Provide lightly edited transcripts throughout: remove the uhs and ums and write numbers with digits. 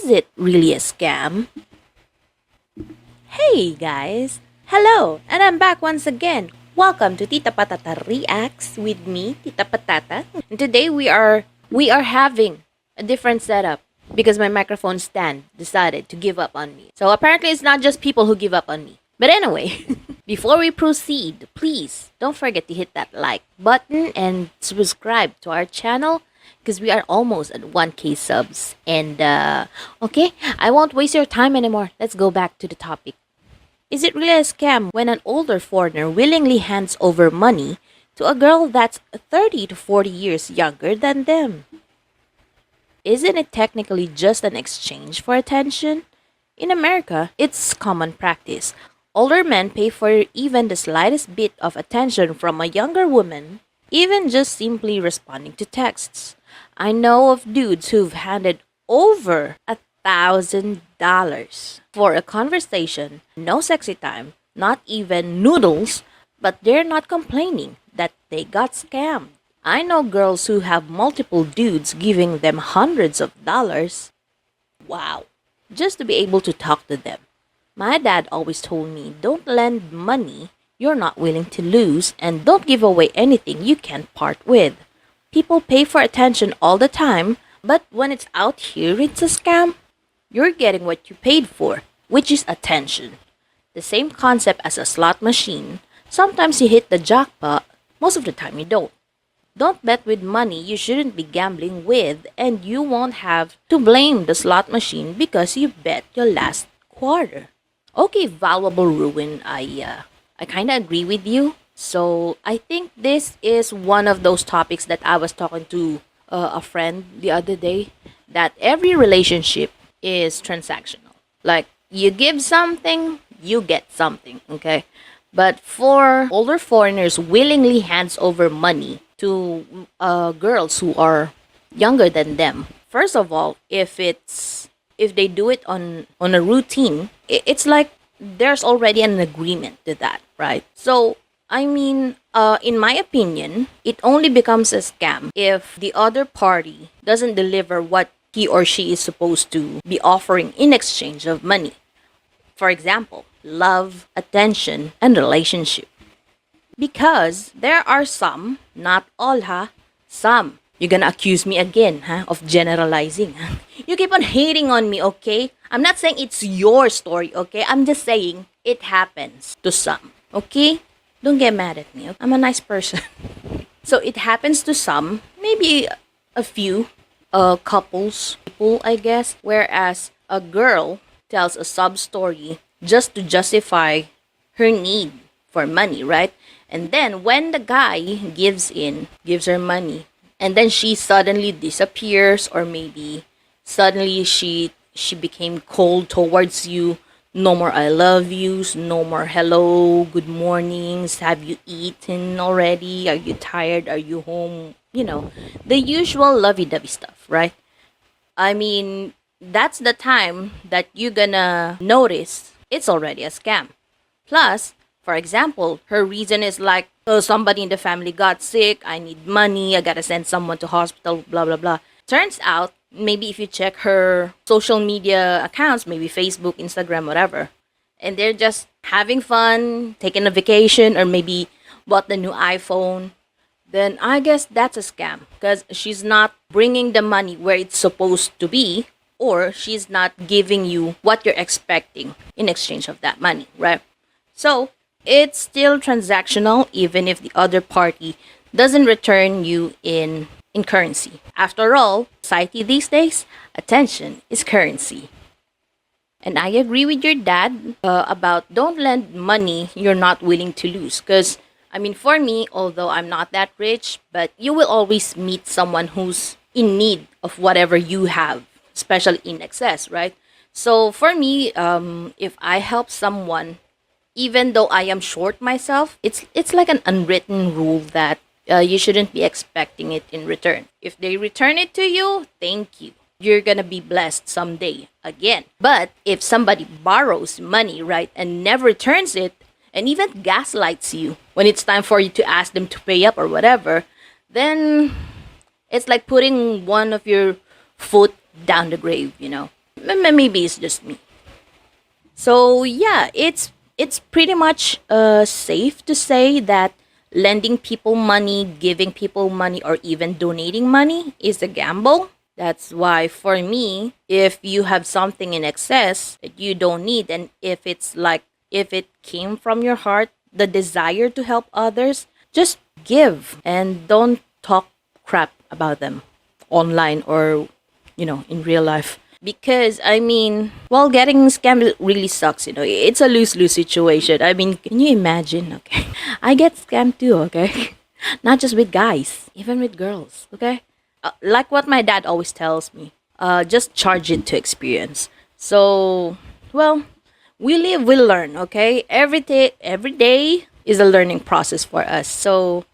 Is it really a scam? Hey guys! Hello! And I'm back once again. Welcome to TitaPatata Reacts with me, TitaPatata. And today we are having a different setup because my microphone stand decided to give up on me. So apparently it's not just people who give up on me. But anyway, before we proceed, please don't forget to hit that like button and subscribe to our channel because we are almost at 1K subs. And okay, I won't waste your time anymore. Let's go back to the topic. Is it really a scam when an older foreigner willingly hands over money to a girl that's 30 to 40 years younger than them? Isn't it technically just an exchange for attention? In America, it's common practice. Older men pay for even the slightest bit of attention from a younger woman, even just simply responding to texts. I know of dudes who've handed over $1,000 for a conversation, no sexy time, not even noodles, but they're not complaining that they got scammed. I know girls who have multiple dudes giving them hundreds of dollars. Wow. Just to be able to talk to them. My dad always told me, don't lend money you're not willing to lose, and don't give away anything you can't part with. People pay for attention all the time, but when it's out here, it's a scam. You're getting what you paid for, which is attention. The same concept as a slot machine. Sometimes you hit the jackpot, most of the time you don't. Don't bet with money you shouldn't be gambling with, and you won't have to blame the slot machine because you bet your last quarter. Okay, valuable ruin. I kind of agree with you. So I think this is one of those topics that I was talking to a friend the other day. That every relationship is transactional. Like you give something, you get something. Okay, but for older foreigners willingly hands over money to girls who are younger than them. First of all, if they do it on a routine, it's like there's already an agreement to that, right? So I mean, in my opinion, it only becomes a scam if the other party doesn't deliver what he or she is supposed to be offering in exchange of money. For example, love, attention, and relationship. Because there are some, not all, some. You're gonna accuse me again, of generalizing. You keep on hating on me, okay? I'm not saying it's your story, okay? I'm just saying it happens to some, okay? Don't get mad at me. I'm a nice person. So it happens to some, maybe a few couples, people, I guess. Whereas a girl tells a sub story just to justify her need for money, right? And then when the guy gives her money, and then she suddenly disappears, or maybe suddenly she became cold towards you. No more I love yous, no more hello, good mornings, have you eaten already, are you tired, are you home, the usual lovey-dovey stuff, right? I mean, that's the time that you're gonna notice it's already a scam. Plus, for example, her reason is like, oh, somebody in the family got sick, I need money, I gotta send someone to hospital, blah, blah, blah. Turns out, maybe if you check her social media accounts, maybe Facebook, Instagram, whatever, and they're just having fun, taking a vacation, or maybe bought the new iPhone, then I guess that's a scam because she's not bringing the money where it's supposed to be, or she's not giving you what you're expecting in exchange of that money, right? So it's still transactional even if the other party doesn't return you in currency. After all, society these days, attention is currency. And I agree with your dad about don't lend money you're not willing to lose. Because, I mean, for me, although I'm not that rich, but you will always meet someone who's in need of whatever you have, especially in excess, right? So for me, if I help someone, even though I am short myself, it's like an unwritten rule that you shouldn't be expecting it in return. If they return it to you, thank you. You're gonna be blessed someday again. But if somebody borrows money, right, and never returns it, and even gaslights you when it's time for you to ask them to pay up or whatever, then it's like putting one of your foot down the grave, Maybe it's just me. So yeah, it's pretty much safe to say that lending people money, giving people money, or even donating money is a gamble. That's why for me, if you have something in excess that you don't need, and if it came from your heart, the desire to help others, just give and don't talk crap about them online or in real life. Because I mean, well, getting scammed really sucks. It's a lose-lose situation. I mean, can you imagine? Okay, I get scammed too. Okay, not just with guys, even with girls. Okay, like what my dad always tells me. Just charge it to experience. So, well, we live, we learn. Okay, every day is a learning process for us. So,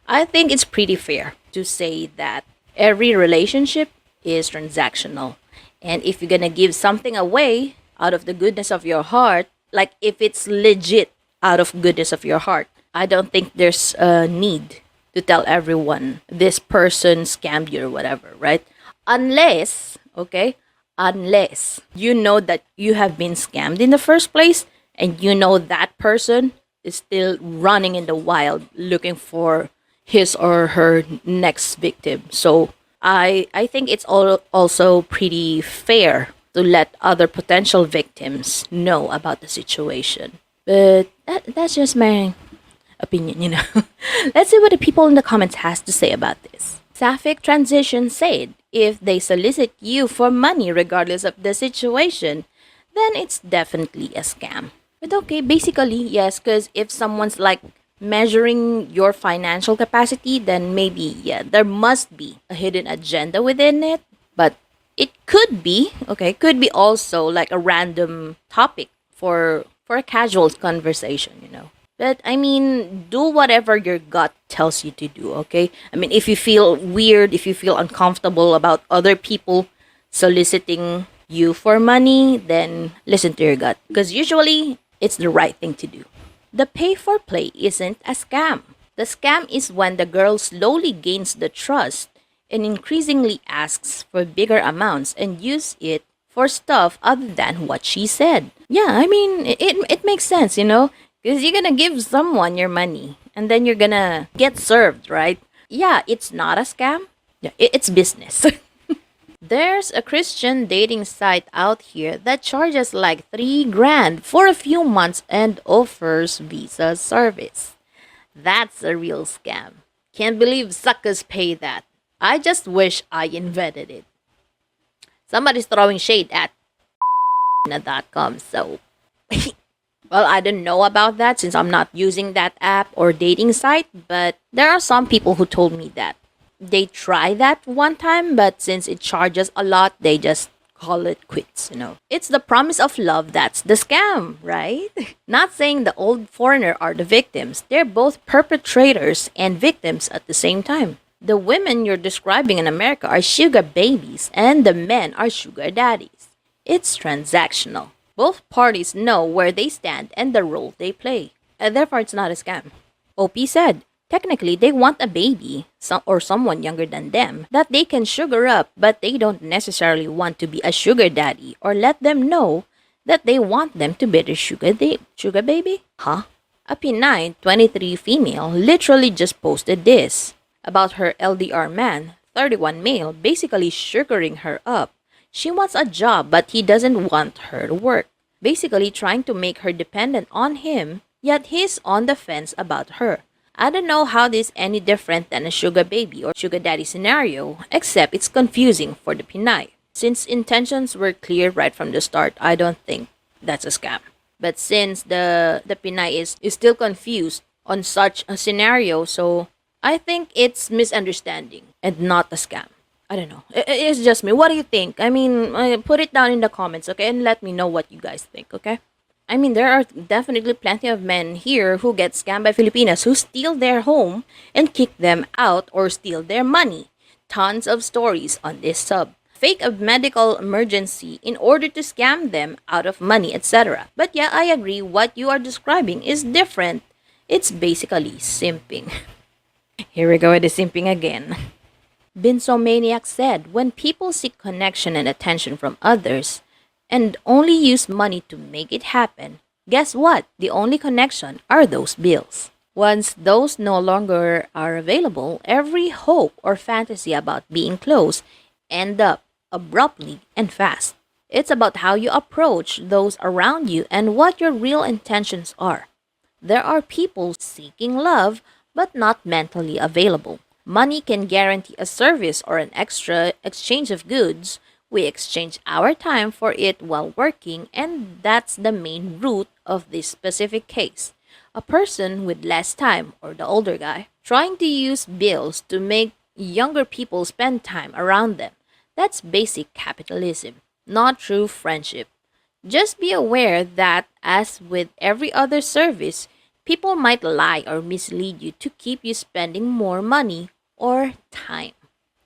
I think it's pretty fair to say that every relationship is transactional. And if you're going to give something away out of the goodness of your heart, like if it's legit out of goodness of your heart, I don't think there's a need to tell everyone this person scammed you or whatever, right? Unless, okay, unless you know that you have been scammed in the first place and you know that person is still running in the wild looking for his or her next victim. So I think it's also pretty fair to let other potential victims know about the situation. But that's just my opinion. Let's see what the people in the comments has to say about this. Sapphic Transition said, if they solicit you for money regardless of the situation, then it's definitely a scam. But okay, basically, yes, because if someone's like measuring your financial capacity, then maybe, yeah, there must be a hidden agenda within it. But it could be, okay, could be also like a random topic for a casual conversation. But I mean, do whatever your gut tells you to do, okay? I mean, if you feel weird, if you feel uncomfortable about other people soliciting you for money, then listen to your gut. Because usually, it's the right thing to do. The pay for play isn't a scam. The scam is when the girl slowly gains the trust and increasingly asks for bigger amounts and use it for stuff other than what she said. Yeah, I mean, it makes sense. Because you're gonna give someone your money and then you're gonna get served, right? Yeah, it's not a scam. Yeah, it's business. There's a Christian dating site out here that charges like 3 grand for a few months and offers visa service. That's a real scam. Can't believe suckers pay that. I just wish I invented it. Somebody's throwing shade at .com, so well, I don't know about that since I'm not using that app or dating site, but there are some people who told me that they try that one time, but since it charges a lot, they just call it quits. It's the promise of love that's the scam, right? Not saying the old foreigner are the victims. They're both perpetrators and victims at the same time. The women you're describing in America are sugar babies, and the men are sugar daddies. It's transactional. Both parties know where they stand and the role they play. And therefore, it's not a scam. OP said, technically, they want a baby, or someone younger than them, that they can sugar up, but they don't necessarily want to be a sugar daddy or let them know that they want them to be their sugar baby? Huh? A Pinay 23 female literally just posted this about her LDR man, 31 male, basically sugaring her up. She wants a job, but he doesn't want her to work, basically trying to make her dependent on him, yet he's on the fence about her. I don't know how this is any different than a sugar baby or sugar daddy scenario, except it's confusing for the Pinay. Since intentions were clear right from the start, I don't think that's a scam. But since the Pinay is still confused on such a scenario, so I think it's misunderstanding and not a scam. I don't know. It's just me. What do you think? I mean, put it down in the comments, okay? And let me know what you guys think, okay? I mean, there are definitely plenty of men here who get scammed by Filipinas who steal their home and kick them out or steal their money. Tons of stories on this sub. Fake a medical emergency in order to scam them out of money, etc. But yeah, I agree what you are describing is different. It's basically simping. Here we go with the simping again. Binsomaniac said, when people seek connection and attention from others, and only use money to make it happen, guess what? The only connection are those bills. Once those no longer are available, every hope or fantasy about being close end up abruptly and fast. It's about how you approach those around you and what your real intentions are. There are people seeking love but not mentally available. Money can guarantee a service or an extra exchange of goods. We exchange our time for it while working, and that's the main root of this specific case. A person with less time, or the older guy, trying to use bills to make younger people spend time around them. That's basic capitalism, not true friendship. Just be aware that, as with every other service, people might lie or mislead you to keep you spending more money or time.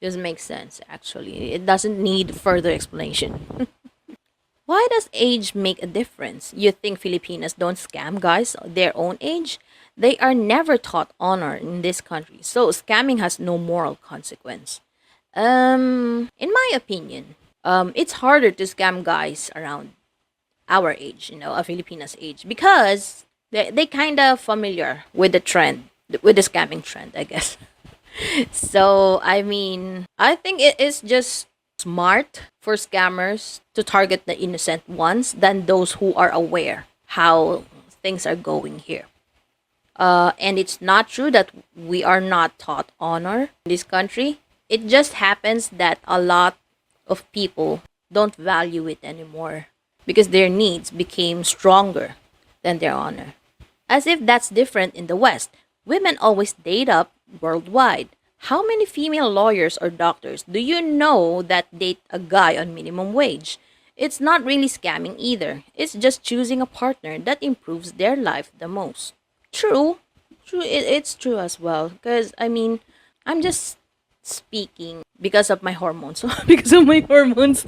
This makes sense, actually. It doesn't need further explanation. Why does age make a difference? You think Filipinas don't scam guys their own age? They are never taught honor in this country, so scamming has no moral consequence. In my opinion, it's harder to scam guys around our age, a Filipinas age, because they kind of familiar with the trend, with the scamming trend, I guess. So, I mean, I think it is just smart for scammers to target the innocent ones than those who are aware how things are going here. And it's not true that we are not taught honor in this country. It just happens that a lot of people don't value it anymore because their needs became stronger than their honor. As if that's different in the West. Women always date up worldwide. How many female lawyers or doctors do you know that date a guy on minimum wage? It's not really scamming either. It's just choosing a partner that improves their life the most. True. True. It's true as well. Because, I mean, I'm just speaking because of my hormones. Because of my hormones.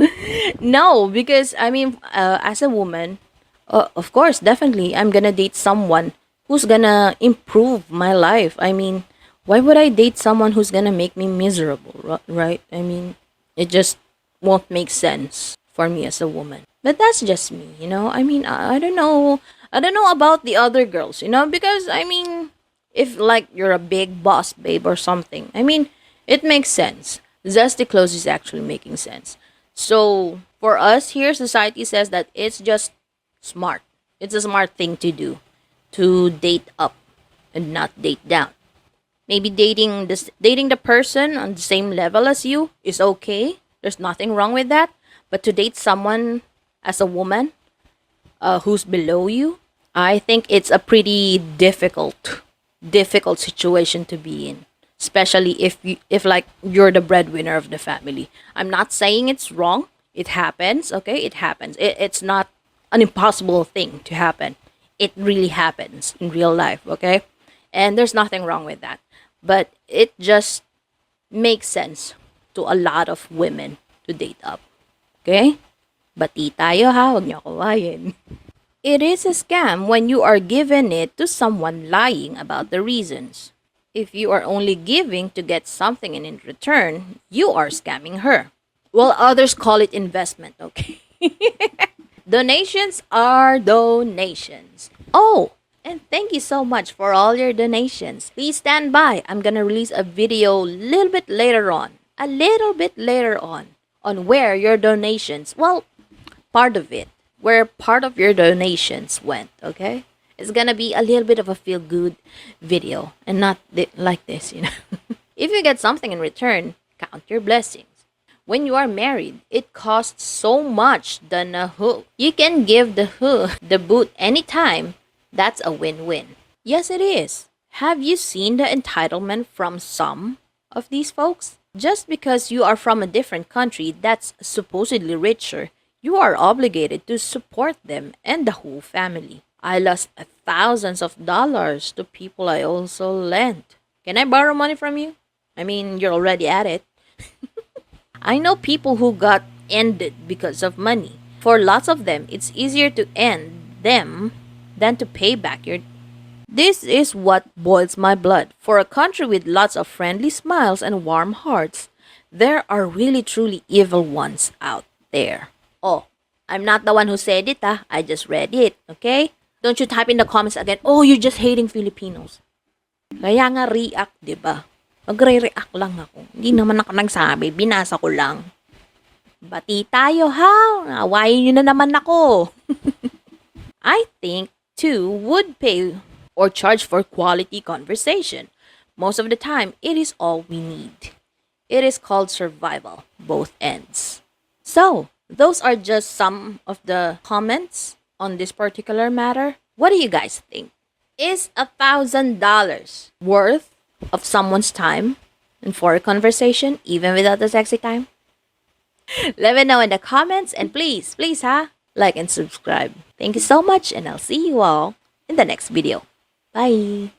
No, because, I mean, as a woman, of course, definitely, I'm gonna date someone who's gonna improve my life. I mean, why would I date someone who's gonna make me miserable, right? I mean, it just won't make sense for me as a woman. But that's just me. I mean, I don't know. I don't know about the other girls, because I mean, if like you're a big boss babe or something, I mean, it makes sense. Zesty clothes is actually making sense. So for us here, society says that it's just smart. It's a smart thing to do to date up and not date down. Maybe dating the person on the same level as you is okay. There's nothing wrong with that. But to date someone as a woman who's below you, I think it's a pretty difficult situation to be in, especially if like you're the breadwinner of the family. I'm not saying it's wrong. It happens, okay? It happens. It's not an impossible thing to happen. It really happens in real life, okay? And there's nothing wrong with that. But it just makes sense to a lot of women to date up. Okay? Bati tayo ha, huwag niyo kawain. It is a scam when you are giving it to someone lying about the reasons. If you are only giving to get something in return, you are scamming her. Well, others call it investment, okay? Donations are donations. Oh, and thank you so much for all your donations. Please stand by. I'm gonna release a video a little bit later on. On where your donations, well, part of it, where part of your donations went, okay? It's gonna be a little bit of a feel-good video and not like this. If you get something in return, count your blessings. When you are married, it costs so much than a who. You can give the who the boot anytime. That's a win-win. Yes, it is. Have you seen the entitlement from some of these folks? Just because you are from a different country that's supposedly richer, you are obligated to support them and the whole family. I lost thousands of dollars to people I also lent. Can I borrow money from you? I mean, you're already at it. I know people who got ended because of money. For lots of them, it's easier to end them than to pay back your. This is what boils my blood. For a country with lots of friendly smiles and warm hearts, there are really truly evil ones out there. Oh, I'm not the one who said it, ah. I just read it, okay? Don't you type in the comments again, oh, you're just hating Filipinos. Kaya nga react, di ba? Magre-react lang ako. Hindi naman ako nagsabi, binasa ko lang. Bati tayo, ha? Awayin nyo na naman ako. I think, too, would pay or charge for quality conversation. Most of the time, it is all we need. It is called survival, both ends. So, those are just some of the comments on this particular matter. What do you guys think? Is $1,000 worth of someone's time and for a conversation, even without the sexy time? Let me know in the comments, and please, like and subscribe. Thank you so much, and I'll see you all in the next video. Bye!